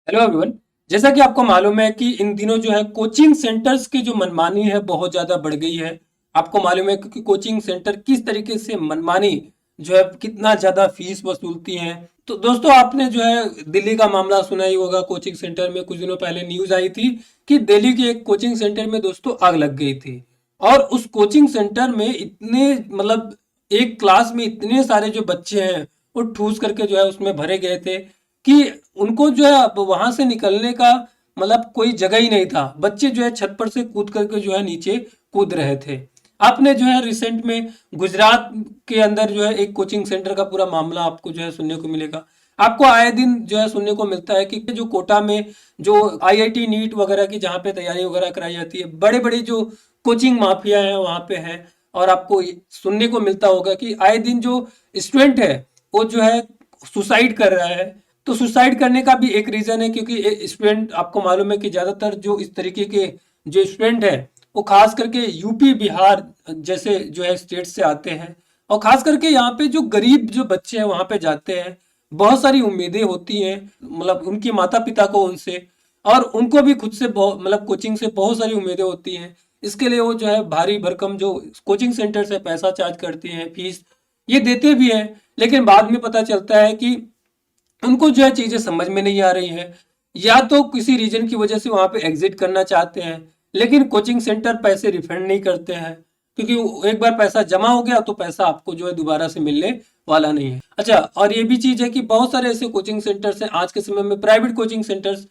Hello everyone. जैसा कि आपको मालूम है कि इन दिनों जो है कोचिंग सेंटर्स की जो मनमानी है बहुत ज़्यादा बढ़ गई है। आपको मालूम है कि कोचिंग सेंटर किस तरीके से मनमानी जो है कितना ज़्यादा फीस वसूलती हैं। तो दोस्तों आपने जो है दिल्ली का मामला सुना ही होगा। कोचिंग सेंटर में कुछ दिनों पहले न्यूज़ आई थी कि दिल्ली के एक कोचिंग सेंटर में दोस्तों आग लग गई थी। और उस कोचिंग सेंटर में इतने मतलब एक क्लास में इतने सारे जो बच्चे हैं वो ठूस करके जो है उसमें भरे गए थे कि उनको जो है अब वहां से निकलने का मतलब कोई जगह ही नहीं था। बच्चे जो है छत पर से कूद करके जो है नीचे कूद रहे थे। आपने जो है रिसेंट में गुजरात के अंदर जो है एक कोचिंग सेंटर का पूरा मामला आपको जो है सुनने को मिलेगा। आपको आए दिन जो है सुनने को मिलता है कि जो कोटा में जो आईआईटी नीट वगैरह की जहाँ पे तैयारी वगैरह कराई जाती है, बड़े बड़े जो कोचिंग माफिया है वहाँ पे है। और आपको सुनने को मिलता होगा कि आए दिन जो स्टूडेंट है वो जो है सुसाइड कर रहा है। तो सुसाइड करने का भी एक रीजन है क्योंकि स्टूडेंट आपको मालूम है कि ज्यादातर जो इस तरीके के जो स्टूडेंट है वो खास करके यूपी बिहार जैसे जो है स्टेट से आते हैं। और खास करके यहाँ पे जो गरीब जो बच्चे हैं वहां पे जाते हैं। बहुत सारी उम्मीदें होती हैं मतलब उनके माता पिता को उनसे, और उनको भी खुद से बहुत मतलब कोचिंग से बहुत सारी उम्मीदें होती हैं। इसके लिए वो जो है भारी भरकम जो कोचिंग सेंटर से पैसा चार्ज करते हैं, फीस ये देते भी हैं। लेकिन बाद में पता चलता है कि उनको जो है चीजें समझ में नहीं आ रही है, या तो किसी रीजन की वजह से वहां पे एग्जिट करना चाहते हैं। लेकिन कोचिंग सेंटर पैसे रिफंड नहीं करते हैं क्योंकि एक बार पैसा जमा हो गया तो पैसा आपको जो है दोबारा से मिलने वाला नहीं है। अच्छा, और ये भी चीज है कि बहुत सारे ऐसे कोचिंग सेंटर्स हैं आज के समय में, प्राइवेट कोचिंग सेंटर्स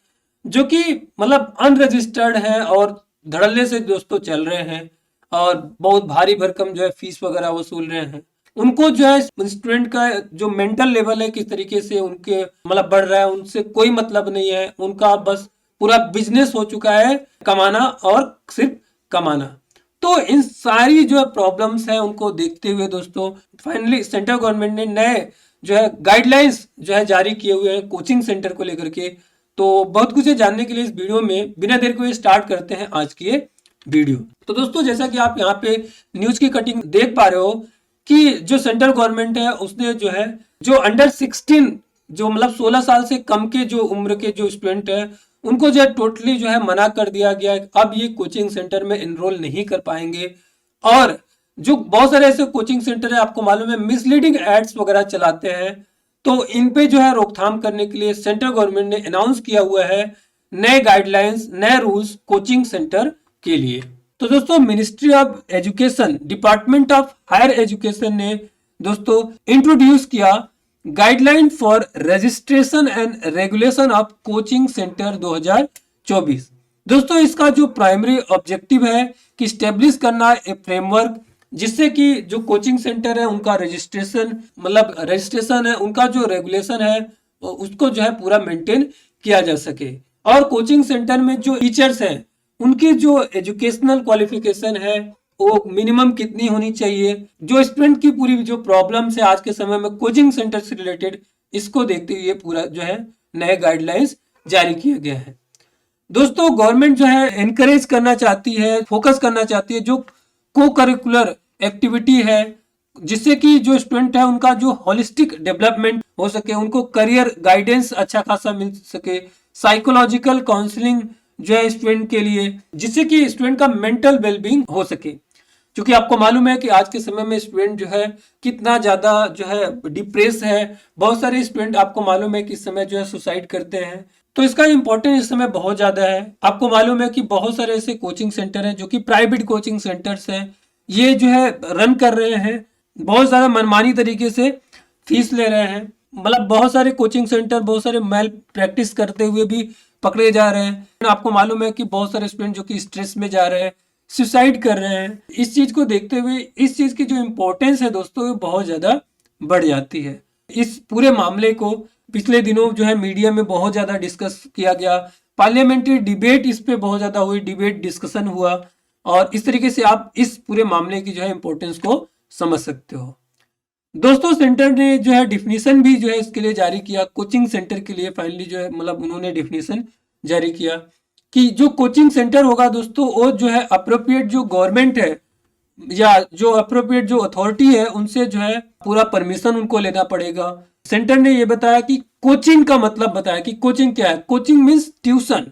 जो कि मतलब अनरजिस्टर्ड हैं और धड़ल्ले से दोस्तों चल रहे हैं और बहुत भारी भरकम जो है फीस वगैरह वसूल रहे हैं। उनको जो है स्टूडेंट का जो मेंटल लेवल है किस तरीके से उनके मतलब बढ़ रहा है उनसे कोई मतलब नहीं है। उनका बस पूरा बिजनेस हो चुका है कमाना और सिर्फ कमाना। तो इन सारी जो है प्रॉब्लम्स है उनको देखते हुए दोस्तों फाइनली सेंट्रल गवर्नमेंट ने नए जो है गाइडलाइंस जो है जारी किए हुए हैं कोचिंग सेंटर को लेकर के। तो बहुत कुछ है जानने के लिए इस वीडियो में, बिना देर को ये स्टार्ट करते हैं आज की ये वीडियो। तो दोस्तों जैसा कि आप यहाँ पे न्यूज की कटिंग देख पा रहे हो कि जो सेंट्रल गवर्नमेंट है उसने जो है जो अंडर 16 जो मतलब 16 साल से कम के जो उम्र के जो स्टूडेंट है उनको जो है टोटली जो है मना कर दिया गया है। अब ये कोचिंग सेंटर में एनरोल नहीं कर पाएंगे। और जो बहुत सारे ऐसे कोचिंग सेंटर है आपको मालूम है मिसलीडिंग एड्स वगैरह चलाते हैं। तो इन पे जो है रोकथाम करने के लिए सेंट्रल गवर्नमेंट ने अनाउंस किया हुआ है नए गाइडलाइंस, नए रूल्स कोचिंग सेंटर के लिए। तो दोस्तों ministry of education, department of higher education ने दोस्तों इंट्रोड्यूस किया guideline for registration and regulation of coaching centre 2024। दोस्तों इसका जो प्राइमरी ऑब्जेक्टिव है कि स्टेब्लिश करना एक फ्रेमवर्क जिससे कि जो कोचिंग सेंटर है उनका रजिस्ट्रेशन मतलब रजिस्ट्रेशन है, उनका जो रेगुलेशन है उसको जो है पूरा मेंटेन किया जा सके। और कोचिंग सेंटर में जो टीचर्स हैं उनकी जो एजुकेशनल क्वालिफिकेशन है वो मिनिमम कितनी होनी चाहिए, जो स्टूडेंट की पूरी जो प्रॉब्लम्स है आज के समय में कोचिंग सेंटर से रिलेटेड, इसको देखते हुए पूरा जो है नए गाइडलाइंस जारी किया गया है। दोस्तों गवर्नमेंट जो है एनकरेज करना चाहती है, फोकस करना चाहती है जो को करिकुलर एक्टिविटी है, जिससे कि जो स्टूडेंट है उनका जो होलिस्टिक डेवलपमेंट हो सके, उनको करियर गाइडेंस अच्छा खासा मिल सके, साइकोलॉजिकल काउंसलिंग जो है स्टूडेंट के लिए, जिससे कि स्टूडेंट का मेंटल वेलबींग हो सके। क्योंकि आपको मालूम है कि आज के समय में स्टूडेंट जो है कितना ज्यादा जो है डिप्रेस है। बहुत सारे स्टूडेंट आपको मालूम है कि इस समय जो है सुसाइड करते हैं। तो इसका इम्पोर्टेंस इस समय बहुत ज्यादा है। आपको मालूम है कि बहुत सारे ऐसे कोचिंग सेंटर हैं जो कि प्राइवेट कोचिंग सेंटर्स हैं, ये जो है रन कर रहे हैं, बहुत ज्यादा मनमानी तरीके से फीस ले रहे हैं। मतलब बहुत सारे कोचिंग सेंटर बहुत सारे मैल प्रैक्टिस करते हुए भी पकड़े जा रहे हैं। आपको मालूम है कि बहुत सारे स्टूडेंट जो कि स्ट्रेस में जा रहे हैं, सुसाइड कर रहे हैं। इस चीज को देखते हुए इस चीज की जो इम्पोर्टेंस है दोस्तों वो बहुत ज्यादा बढ़ जाती है। इस पूरे मामले को पिछले दिनों जो है मीडिया में बहुत ज्यादा डिस्कस किया गया, पार्लियामेंट्री डिबेट इस पे बहुत ज्यादा हुई, डिबेट डिस्कशन हुआ। और इस तरीके से आप इस पूरे मामले की जो है इम्पोर्टेंस को समझ सकते हो। दोस्तों सेंटर ने जो है डिफिनीशन भी जो है इसके लिए जारी किया, कोचिंग सेंटर के लिए फाइनली जो है मतलब उन्होंने डिफिनीशन जारी किया कि जो कोचिंग सेंटर होगा दोस्तों वो जो है अप्रोप्रिएट जो गवर्नमेंट है या जो अप्रोप्रिएट जो अथॉरिटी है उनसे जो है पूरा परमिशन उनको लेना पड़ेगा। सेंटर ने ये बताया कि कोचिंग का मतलब बताया कि कोचिंग क्या है। Coaching means tuition,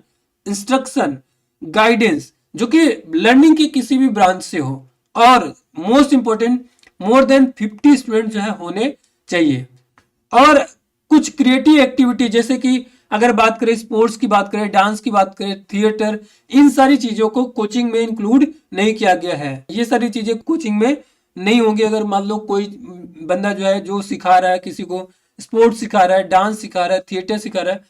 instruction, guidance, जो कि लर्निंग के किसी भी ब्रांच से हो, और most important more than 50 student जो है होने चाहिए। और कुछ क्रिएटिव एक्टिविटी, जैसे कि अगर बात करें स्पोर्ट्स की, बात करें डांस की, बात करें थिएटर, इन सारी चीजों को कोचिंग में इंक्लूड नहीं किया गया है। ये सारी चीजें कोचिंग में नहीं होंगी। अगर मान लो कोई बंदा जो है जो सिखा रहा है, किसी को स्पोर्ट्स सिखा रहा है, डांस सिखा रहा है, थिएटर सिखा रहा है,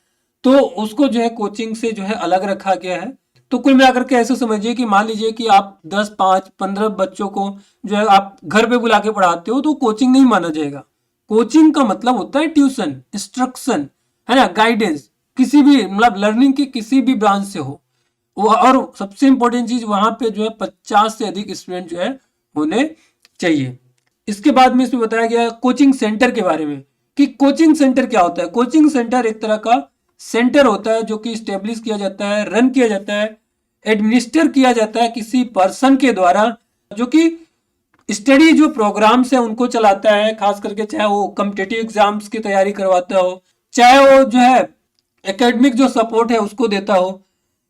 तो उसको जो है कोचिंग से जो है अलग रखा गया है। तो कुल मिलाकर के ऐसे समझिए कि मान लीजिए कि आप 10, 5, 15 बच्चों को जो है आप घर पे बुला के पढ़ाते हो, तो कोचिंग नहीं माना जाएगा। कोचिंग का मतलब होता है ट्यूशन, इंस्ट्रक्शन, है ना, गाइडेंस, किसी भी मतलब लर्निंग की किसी भी ब्रांच से हो वो। और सबसे इंपॉर्टेंट चीज वहां पे जो है 50 से अधिक स्टूडेंट जो है होने चाहिए। इसके बाद में इसमें बताया गया कोचिंग सेंटर के बारे में कि कोचिंग सेंटर क्या होता है। कोचिंग सेंटर एक तरह का सेंटर होता है जो कि स्टेब्लिश किया जाता है, रन किया जाता है, एडमिनिस्टर किया जाता है किसी पर्सन के द्वारा, जो कि स्टडी जो प्रोग्राम्स है उनको चलाता है, खास करके चाहे वो कॉम्पिटिटिव एग्जाम्स की तैयारी करवाता हो, चाहे वो जो है एकेडमिक जो सपोर्ट है उसको देता हो,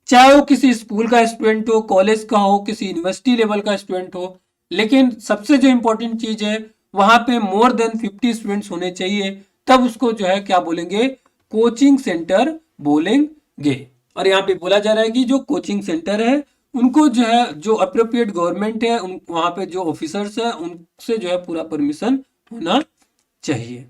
चाहे वो किसी स्कूल का स्टूडेंट हो, कॉलेज का हो, किसी यूनिवर्सिटी लेवल का स्टूडेंट हो। लेकिन सबसे जो इंपॉर्टेंट चीज है वहां पे मोर देन 50 स्टूडेंट्स होने चाहिए, तब उसको जो है क्या बोलेंगे, कोचिंग सेंटर बोलेंगे। और यहाँ पे बोला जा रहा है कि जो कोचिंग सेंटर है उनको जो है जो अप्रोप्रिएट गवर्नमेंट है उन वहां पे जो ऑफिसर्स है उनसे जो है पूरा परमिशन होना चाहिए।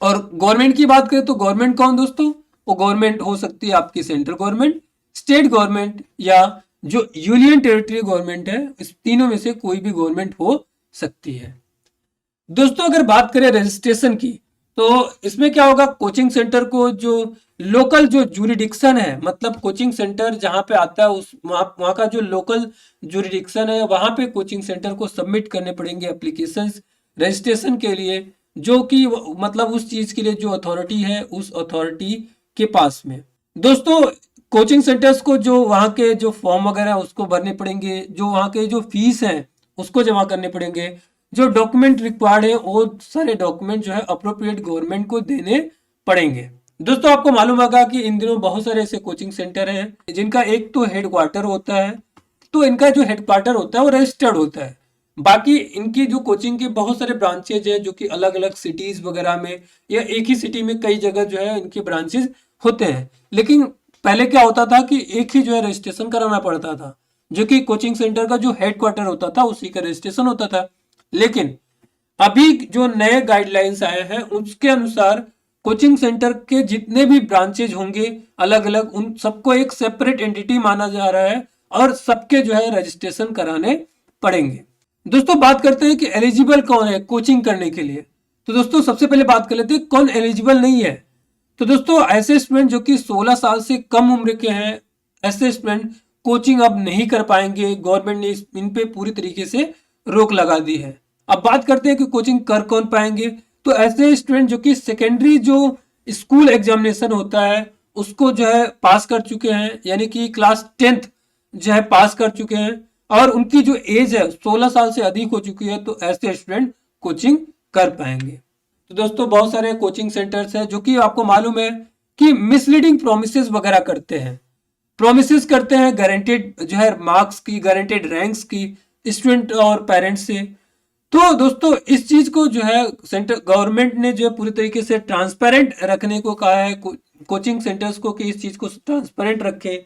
और गवर्नमेंट की बात करें तो गवर्नमेंट कौन दोस्तों, वो गवर्नमेंट हो सकती है आपकी सेंट्रल गवर्नमेंट, स्टेट गवर्नमेंट, या जो यूनियन टेरिटरी गवर्नमेंट है। इस तीनों में से कोई भी गवर्नमेंट हो सकती है। दोस्तों अगर बात करें रजिस्ट्रेशन की, तो इसमें क्या होगा, कोचिंग सेंटर को जो लोकल जो जुरिडिक्शन है, मतलब कोचिंग सेंटर जहां पे आता है उस वहां का जो लोकल जुरिडिक्शन है, वहां पे कोचिंग सेंटर को सबमिट करने पड़ेंगे एप्लीकेशंस रजिस्ट्रेशन के लिए, जो कि मतलब उस चीज के लिए जो अथॉरिटी है उस अथॉरिटी के पास में। दोस्तों कोचिंग सेंटर्स को जो वहाँ के जो फॉर्म वगैरह है उसको भरने पड़ेंगे, जो वहाँ के जो फीस है उसको जमा करने पड़ेंगे, जो डॉक्यूमेंट रिक्वायर्ड है वो सारे डॉक्यूमेंट जो है अप्रोप्रिएट गवर्नमेंट को देने पड़ेंगे। दोस्तों आपको मालूम होगा कि इन दिनों बहुत सारे ऐसे कोचिंग सेंटर हैं जिनका एक तो हेडक्वार्टर होता है, तो इनका जो हेडक्वार्टर होता है वो रजिस्टर्ड होता है। बाकी इनकी जो कोचिंग के बहुत सारे ब्रांचेज है जो कि अलग अलग सिटीज वगैरह में या एक ही सिटी में कई जगह जो है इनके ब्रांचेज होते हैं। लेकिन पहले क्या होता था कि एक ही जो है रजिस्ट्रेशन कराना पड़ता था, जो कि कोचिंग सेंटर का जो हेडक्वार्टर होता था उसी का रजिस्ट्रेशन होता था। लेकिन अभी जो नए गाइडलाइंस आए हैं उसके अनुसार कोचिंग सेंटर के जितने भी ब्रांचेज होंगे अलग अलग, उन सबको एक सेपरेट एंटिटी माना जा रहा है और सबके जो है रजिस्ट्रेशन कराने पड़ेंगे। दोस्तों बात करते हैं कि एलिजिबल कौन है कोचिंग करने के लिए। तो दोस्तों सबसे पहले बात कर लेते हैं कौन एलिजिबल नहीं है। तो दोस्तों ऐसे स्टूडेंट जो कि 16 साल से कम उम्र के हैं, ऐसे स्टूडेंट कोचिंग अब नहीं कर पाएंगे। गवर्नमेंट ने इन पे पूरी तरीके से रोक लगा दी है। अब बात करते हैं कि कोचिंग कर कौन पाएंगे। तो ऐसे स्टूडेंट जो कि सेकेंडरी जो स्कूल एग्जामिनेशन होता है उसको जो है पास कर चुके हैं, यानी कि क्लास 10th जो है पास कर चुके हैं, और उनकी जो एज है 16 साल से अधिक हो चुकी है, तो ऐसे स्टूडेंट कोचिंग कर पाएंगे। तो दोस्तों बहुत सारे कोचिंग सेंटर्स हैं जो कि आपको मालूम है कि मिसलीडिंग प्रोमिसेस वगैरह करते हैं, प्रोमिसेस करते हैं गारंटेड जो है मार्क्स की, गारंटेड रैंक्स की स्टूडेंट और पेरेंट्स से। तो दोस्तों इस चीज को जो है सेंटर गवर्नमेंट ने जो है पूरी तरीके से ट्रांसपेरेंट रखने को कहा है कोचिंग सेंटर्स को, कि इस चीज को ट्रांसपेरेंट रखें।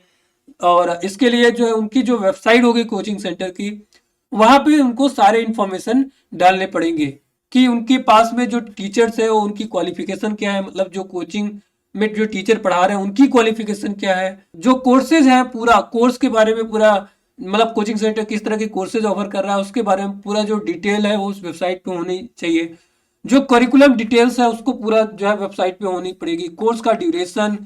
और इसके लिए जो है उनकी जो वेबसाइट होगी कोचिंग सेंटर की, वहां पे उनको सारे इंफॉर्मेशन डालने पड़ेंगे कि उनके पास में जो टीचर्स है वो उनकी क्वालिफिकेशन क्या है, मतलब जो कोचिंग में जो टीचर पढ़ा रहे हैं उनकी क्वालिफिकेशन क्या है, जो कोर्सेज है पूरा कोर्स के बारे में पूरा, मतलब कोचिंग सेंटर किस तरह के कोर्सेज ऑफर कर रहा है उसके बारे में पूरा जो डिटेल है वो उस वेबसाइट पे होनी चाहिए। जो करिकुलम डिटेल्स है उसको पूरा जो है वेबसाइट पे होनी पड़ेगी। कोर्स का ड्यूरेशन,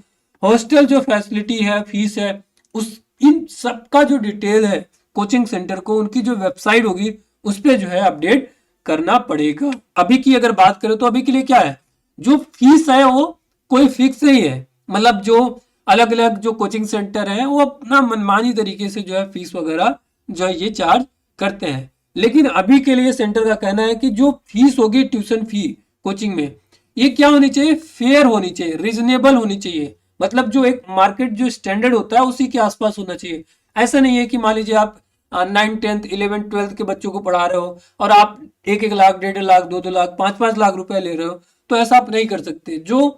हॉस्टल जो फैसिलिटी है, फीस है, उस इन सब का जो डिटेल है कोचिंग सेंटर को उनकी जो वेबसाइट होगी उस पर जो है अपडेट करना पड़ेगा। अभी की अगर बात करें तो अभी के लिए क्या है, जो फीस है वो कोई फिक्स नहीं है, मतलब जो अलग अलग जो कोचिंग सेंटर है वो अपना मनमानी तरीके से जो है फीस वगैरह जो है ये चार्ज करते हैं। लेकिन अभी के लिए सेंटर का कहना है कि जो फीस होगी ट्यूशन फी कोचिंग में, ये क्या होनी चाहिए, फेयर होनी चाहिए, रीजनेबल होनी चाहिए, मतलब जो एक मार्केट जो स्टैंडर्ड होता है उसी के आसपास होना चाहिए। ऐसा नहीं है कि मान लीजिए आप 9th 10th 11th 12th के बच्चों को पढ़ा रहे हो और आप 1-1 लाख 1.5 लाख 2-2 लाख 5-5 लाख रुपए ले रहे हो, तो ऐसा आप नहीं कर सकते। जो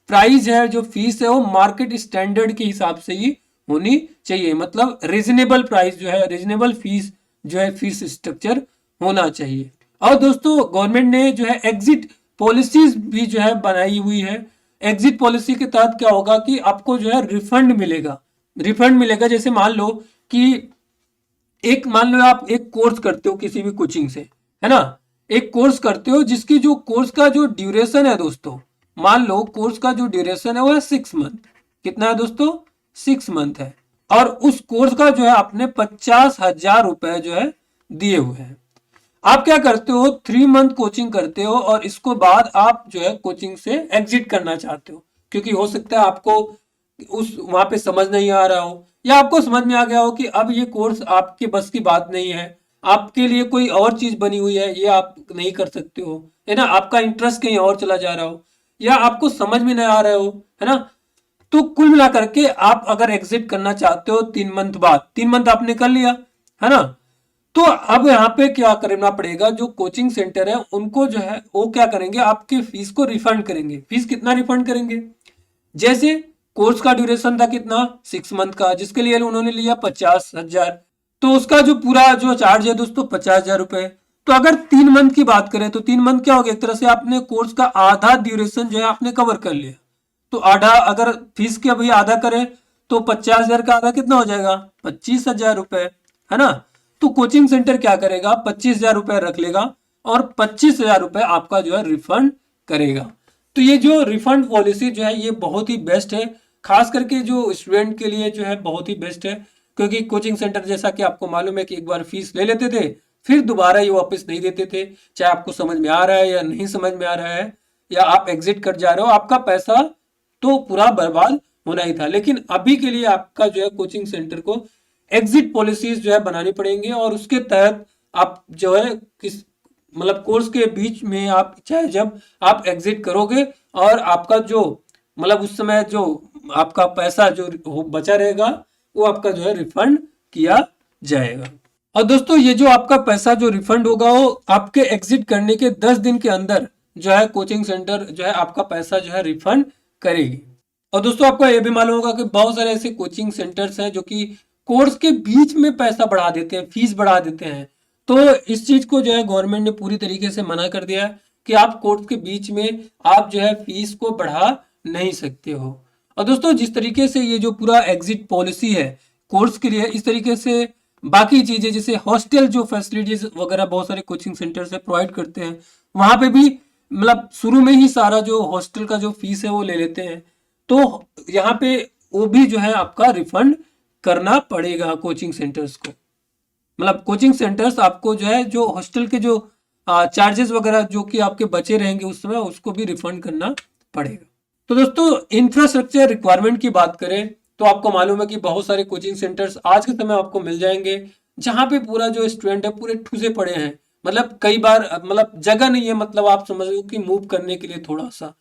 प्राइस है, जो फीस है, वो मार्केट स्टैंडर्ड के हिसाब से ही होनी चाहिए, मतलब रीजनेबल प्राइस जो है, रीजनेबल फीस जो है, फीस स्ट्रक्चर होना चाहिए। और दोस्तों गवर्नमेंट ने जो है एग्जिट पॉलिसीज भी जो है बनाई हुई है। एग्जिट पॉलिसी के तहत क्या होगा कि आपको जो है रिफंड मिलेगा, रिफंड मिलेगा। जैसे मान लो कि मान लो आप एक कोर्स करते हो किसी भी कोचिंग से, है ना, एक कोर्स करते हो जिसकी जो कोर्स का जो ड्यूरेशन है दोस्तों, मान लो कोर्स का जो ड्यूरेशन है वो है 6 मंथ। कितना है दोस्तों, 6 मंथ है। और उस कोर्स का जो है आपने 50,000 रुपए जो है दिए हुए हैं। आप क्या करते हो, 3 मंथ कोचिंग करते हो और इसको बाद आप जो है कोचिंग से एग्जिट करना चाहते हो, क्योंकि हो सकता है आपको उस वहां पे समझ नहीं आ रहा हो, या आपको समझ में आ गया हो कि अब ये कोर्स आपके बस की बात नहीं है, आपके लिए कोई और चीज बनी हुई है, ये आप नहीं कर सकते हो, है ना, आपका इंटरेस्ट कहीं और चला जा रहा हो, या आपको समझ में नहीं आ रहा हो, है ना। तो कुल मिला करके आप अगर एग्जिट करना चाहते हो 3 मंथ बाद, 3 मंथ आपने कर लिया, है ना, तो अब यहाँ पे क्या करना पड़ेगा, जो कोचिंग सेंटर है उनको जो है वो क्या करेंगे, आपके फीस को रिफंड करेंगे। फीस कितना रिफंड करेंगे, जैसे कोर्स का ड्यूरेशन था कितना, 6 मंथ का, जिसके लिए उन्होंने लिया 50,000, तो उसका जो पूरा जो चार्ज है दोस्तों 50,000 रुपए। तो अगर 3 मंथ की बात करें तो 3 मंथ क्या हो गया, एक तरह से आपने कोर्स का आधा ड्यूरेशन जो है आपने कवर कर लिया। तो आधा, अगर फीस के अभी आधा करें तो 50,000 का आधा कितना हो जाएगा, 25,000 रुपए, है ना। तो कोचिंग सेंटर क्या करेगा, 25,000 रुपए रख लेगा और 25,000 रुपए आपका जो है रिफंड करेगा। तो ये जो रिफंड पॉलिसी जो है ये बहुत ही बेस्ट है, खास करके जो स्टूडेंट के लिए जो है बहुत ही बेस्ट है। क्योंकि कोचिंग सेंटर जैसा कि आपको मालूम है कि एक बार फीस ले लेते थे, फिर दोबारा ये वापस नहीं देते थे, चाहे आपको समझ में आ रहा है या नहीं समझ में आ रहा है, या आप एग्जिट कर जा रहे हो, आपका पैसा तो पूरा बर्बाद होना ही था। लेकिन अभी के लिए आपका जो है कोचिंग सेंटर को एग्जिट पॉलिसीज जो है बनानी पड़ेंगे, और उसके तहत आप जो है किस मतलब कोर्स के बीच में आप चाहे जब आप एग्जिट करोगे, और आपका जो मतलब उस समय जो आपका पैसा जो बचा रहेगा वो आपका जो है रिफंड किया जाएगा। और दोस्तों ये जो आपका पैसा जो रिफंड होगा वो आपके एग्जिट करने के 10 दिन के अंदर जो है कोचिंग सेंटर जो है आपका पैसा जो है रिफंड करेगी। और दोस्तों आपको ये भी मालूम होगा कि बहुत सारे ऐसे कोचिंग सेंटर्स हैं जो कि कोर्स के बीच में पैसा बढ़ा देते हैं, फीस बढ़ा देते हैं। तो इस चीज को जो है गवर्नमेंट ने पूरी तरीके से मना कर दिया है कि आप कोर्स के बीच में आप जो है फीस को बढ़ा नहीं सकते हो। और दोस्तों जिस तरीके से ये जो पूरा एग्जिट पॉलिसी है कोर्स के लिए, इस तरीके से बाकी चीजें जैसे हॉस्टल जो फैसिलिटीज वगैरह बहुत सारे कोचिंग सेंटर से प्रोवाइड करते हैं, वहां पे भी मतलब शुरू में ही सारा जो हॉस्टल का जो फीस है वो ले लेते हैं। तो यहाँ पे वो भी जो है आपका रिफंड करना पड़ेगा कोचिंग सेंटर्स को, मतलब कोचिंग सेंटर्स आपको जो है जो हॉस्टल के जो चार्जेस वगैरह जो कि आपके बचे रहेंगे उस समय, उसको भी रिफंड करना पड़ेगा। तो दोस्तों इंफ्रास्ट्रक्चर रिक्वायरमेंट की बात करें तो आपको मालूम है कि बहुत सारे कोचिंग सेंटर्स आज के समय आपको मिल जाएंगे जहां पे पूरा जो स्टूडेंट है पूरे ठूसे पड़े हैं, मतलब कई बार मतलब जगह नहीं है, मतलब आप समझ लो कि मूव करने के लिए थोड़ा सा,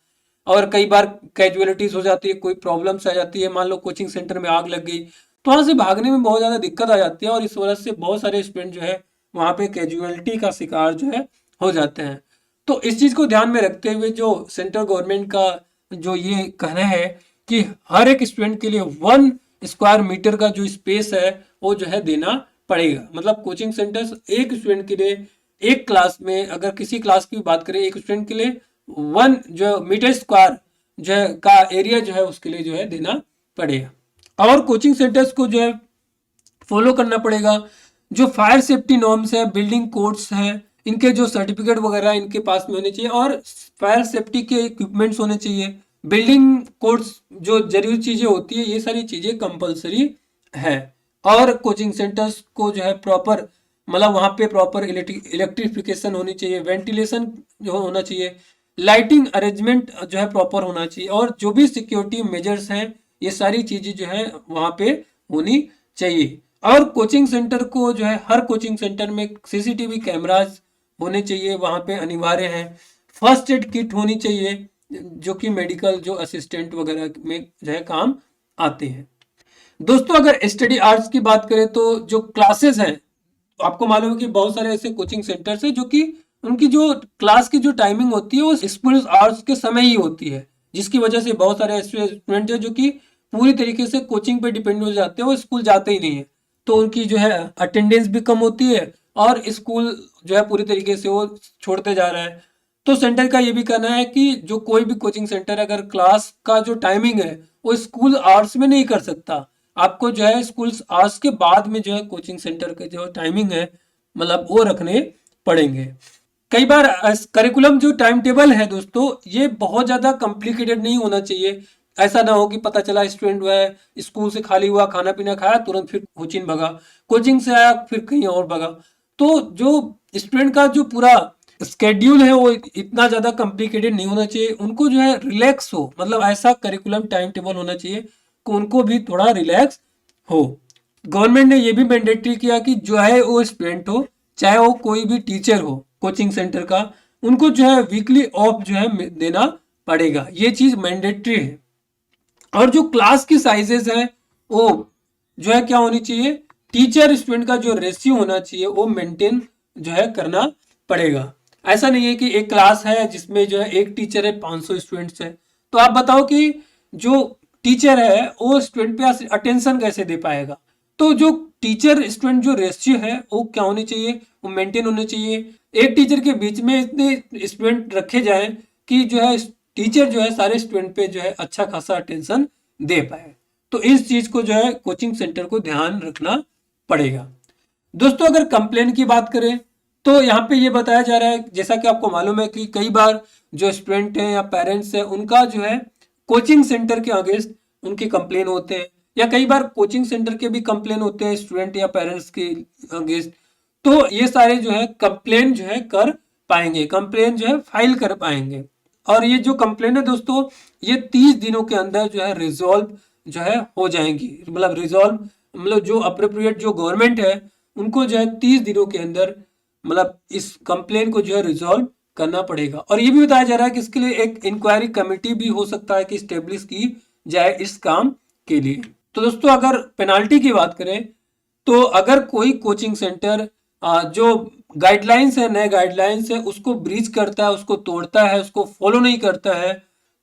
और कई बार कैजुअलिटीज हो जाती है, कोई प्रॉब्लम्स आ जाती है, मान लो कोचिंग सेंटर में आग लग गई तो वहां से भागने में बहुत ज्यादा दिक्कत आ जाती है, और इस वजह से बहुत सारे स्टूडेंट जो है वहां पे कैजुअलिटी का शिकार जो है हो जाते हैं। तो इस चीज को ध्यान में रखते हुए जो सेंट्रल गवर्नमेंट का जो ये कहना है कि हर एक स्टूडेंट के लिए 1 स्क्वायर मीटर का जो स्पेस है वो जो है देना पड़ेगा। मतलब कोचिंग सेंटर्स एक स्टूडेंट के लिए एक क्लास में, अगर किसी क्लास की बात करें, एक स्टूडेंट के लिए 1 मीटर स्क्वायर जो है का एरिया जो है उसके लिए जो है देना पड़ेगा। और कोचिंग सेंटर्स को जो है फॉलो करना पड़ेगा जो फायर सेफ्टी नॉर्म्स है, बिल्डिंग कोड्स हैं, इनके जो सर्टिफिकेट वगैरह इनके पास में होने चाहिए, और फायर सेफ्टी के इक्विपमेंट्स होने चाहिए, बिल्डिंग कोड्स जो जरूरी चीजें होती है, ये सारी चीजें कंपलसरी है। और कोचिंग सेंटर्स को जो है प्रॉपर मतलब वहां पे प्रॉपर इलेक्ट्रिफिकेशन होनी चाहिए, वेंटिलेशन जो होना चाहिए, लाइटिंग अरेंजमेंट जो है प्रॉपर होना चाहिए, और जो भी सिक्योरिटी मेजर्स हैं ये सारी चीजें जो है वहां पे होनी चाहिए। और कोचिंग सेंटर को जो है हर कोचिंग सेंटर में सीसीटीवी कैमरास होने चाहिए, वहां पे अनिवार्य है। फर्स्ट एड किट होनी चाहिए, जो कि मेडिकल जो असिस्टेंट वगैरह में जो है काम आते हैं। दोस्तों अगर स्टडी आवर्स की बात करें तो जो क्लासेस हैं, तो आपको मालूम है कि बहुत सारे ऐसे कोचिंग सेंटर्स हैं जो कि उनकी जो क्लास की जो टाइमिंग होती है वो स्कूल आवर्स के समय ही होती है, जिसकी वजह से बहुत सारे ऐसे स्टूडेंट हैं जो कि पूरी तरीके से कोचिंग पे डिपेंड हो जाते हैं, वो स्कूल जाते ही नहीं है। तो उनकी जो है अटेंडेंस भी कम होती है और स्कूल जो है पूरी तरीके से वो छोड़ते जा रहा है। तो सेंटर का ये भी कहना है कि जो कोई भी कोचिंग सेंटर अगर क्लास का जो टाइमिंग है वो स्कूल आवर्स में नहीं कर सकता, आपको जो है स्कूल आवर्स के बाद में जो है कोचिंग सेंटर के जो टाइमिंग है मतलब वो रखने पड़ेंगे। कई बार करिकुलम जो टाइम टेबल है दोस्तों, ये बहुत ज़्यादा कॉम्प्लिकेटेड नहीं होना चाहिए। ऐसा ना हो कि पता चला स्टूडेंट जो है स्कूल से खाली हुआ, खाना पीना खाया, तुरंत फिर कोचिंग भगा, कोचिंग से आया फिर कहीं और भगा। तो जो स्टूडेंट का जो पूरा स्केड्यूल है वो इतना ज़्यादा कॉम्प्लिकेटेड नहीं होना चाहिए, उनको जो है रिलैक्स हो, मतलब ऐसा करिकुलम टाइम टेबल होना चाहिए कि उनको भी थोड़ा रिलैक्स हो। गवर्नमेंट ने ये भी मैंडेटरी किया कि जो है वो स्टूडेंट हो चाहे वो कोई भी टीचर हो कोचिंग सेंटर का, उनको जो है वीकली ऑफ जो है देना पड़ेगा, ये चीज मैंडेटरी है। और जो क्लास की साइजेस है वो जो है क्या होनी चाहिए, टीचर स्टूडेंट का जो रेशियो होना चाहिए वो मेंटेन जो है करना पड़ेगा। ऐसा नहीं है कि एक क्लास है जिसमें जो है एक टीचर है 500 स्टूडेंट्स है, तो आप बताओ कि जो टीचर है वो स्टूडेंट पे अटेंशन कैसे दे पाएगा। तो जो टीचर स्टूडेंट जो रेशियो है वो क्या होनी चाहिए, वो मेंटेन होने चाहिए। एक टीचर के बीच में इतने स्टूडेंट रखे जाएं कि जो है टीचर जो है सारे स्टूडेंट पे जो है अच्छा खासा अटेंशन दे पाए। तो इस चीज को जो है कोचिंग सेंटर को ध्यान रखना पड़ेगा। दोस्तों अगर कंप्लेन की बात करें तो यहाँ पे ये बताया जा रहा है, जैसा कि आपको मालूम है कि कई बार जो स्टूडेंट हैं या पेरेंट्स हैं उनका जो है कोचिंग सेंटर के अगेंस्ट उनके कंप्लेन होते हैं, या कई बार कोचिंग सेंटर के भी कंप्लेन होते हैं स्टूडेंट या पेरेंट्स के अगेंस्ट। तो ये सारे जो है कंप्लेन जो है कर पाएंगे, कंप्लेन जो है फाइल कर पाएंगे। और ये जो कंप्लेन है दोस्तों ये 30 दिनों के अंदर जो है रिजॉल्व जो है हो जाएंगी, मतलब रिजॉल्व मतलब जो अप्रोप्रिएट जो गवर्नमेंट है उनको जो है 30 दिनों के अंदर मतलब इस कंप्लेन को जो है रिजॉल्व करना पड़ेगा। और ये भी बताया जा रहा है कि इसके लिए एक इंक्वायरी कमेटी भी हो सकता है कि स्टेब्लिश की जाए इस काम के लिए। तो दोस्तों अगर पेनाल्टी की बात करें तो अगर कोई कोचिंग सेंटर जो गाइडलाइंस है, नए गाइडलाइंस है, उसको ब्रीच करता है, उसको तोड़ता है, उसको फॉलो नहीं करता है,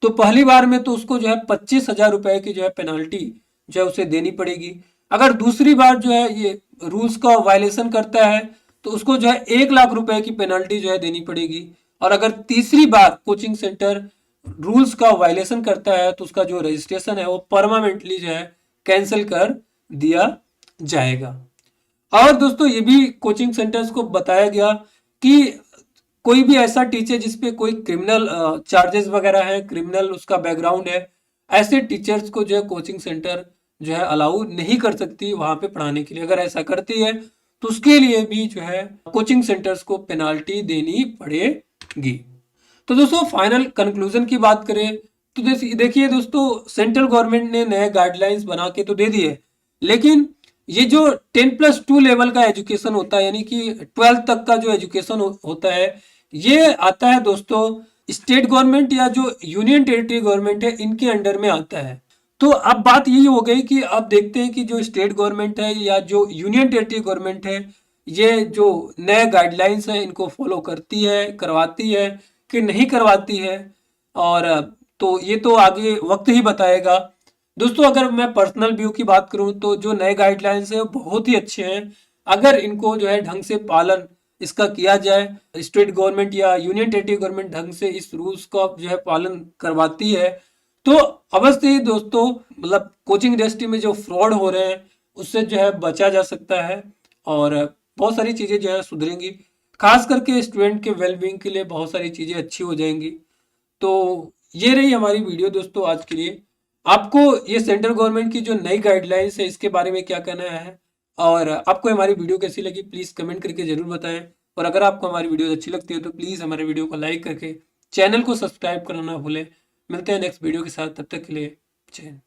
तो पहली बार में तो उसको जो है 25,000 रुपए की जो है पेनाल्टी जो है उसे देनी पड़ेगी। अगर दूसरी बार जो है ये रूल्स का वायलेशन करता है तो उसको जो है 1 लाख रुपए की पेनाल्टी जो है देनी पड़ेगी। और अगर तीसरी बार कोचिंग सेंटर रूल्स का वायलेशन करता है तो उसका जो रजिस्ट्रेशन है वो परमानेंटली जो है कैंसिल कर दिया जाएगा। और दोस्तों ये भी कोचिंग सेंटर्स को बताया गया कि कोई भी ऐसा टीचर जिसपे कोई क्रिमिनल चार्जेस वगैरह है, क्रिमिनल उसका बैकग्राउंड है, ऐसे टीचर्स को जो है कोचिंग सेंटर जो है अलाउ नहीं कर सकती वहां पे पढ़ाने के लिए। अगर ऐसा करती है तो उसके लिए भी जो है कोचिंग सेंटर्स को पेनाल्टी देनी पड़ेगी। तो दोस्तों फाइनल कंक्लूजन की बात करें तो देखिए दोस्तों सेंट्रल गवर्नमेंट ने नए गाइडलाइंस बना के तो दे दिए, लेकिन ये जो 10+2 लेवल का एजुकेशन होता है यानी कि 12th तक का जो एजुकेशन होता है ये आता है दोस्तों स्टेट गवर्नमेंट या जो यूनियन टेरिटरी गवर्नमेंट है इनके अंडर में आता है। तो अब बात यही हो गई कि अब देखते हैं कि जो स्टेट गवर्नमेंट है या जो यूनियन टेरिटरी गवर्नमेंट है ये जो नए गाइडलाइंस है इनको फॉलो करती है, करवाती है कि नहीं करवाती है। और तो ये तो आगे वक्त ही बताएगा। दोस्तों अगर मैं पर्सनल व्यू की बात करूं तो जो नए गाइडलाइंस है वो बहुत ही अच्छे हैं। अगर इनको जो है ढंग से पालन इसका किया जाए, स्टेट गवर्नमेंट या यूनियन टेरिटरी गवर्नमेंट ढंग से इस रूल्स का जो है पालन करवाती है तो अवश्य ही दोस्तों मतलब कोचिंग इंडस्ट्री में जो फ्रॉड हो रहे हैं उससे जो है बचा जा सकता है और बहुत सारी चीज़ें जो है सुधरेंगी। खास करके स्टूडेंट के वेलबींग के लिए बहुत सारी चीज़ें अच्छी हो जाएंगी। तो ये रही हमारी वीडियो दोस्तों आज के लिए। आपको ये सेंट्रल गवर्नमेंट की जो नई गाइडलाइंस है इसके बारे में क्या कहना है और आपको हमारी वीडियो कैसी लगी प्लीज़ कमेंट करके ज़रूर बताएं। और अगर आपको हमारी वीडियो अच्छी लगती है तो प्लीज़ हमारे वीडियो को लाइक करके चैनल को सब्सक्राइब करना ना भूलें। मिलते हैं नेक्स्ट वीडियो के साथ, तब तक के लिए जय हिंद।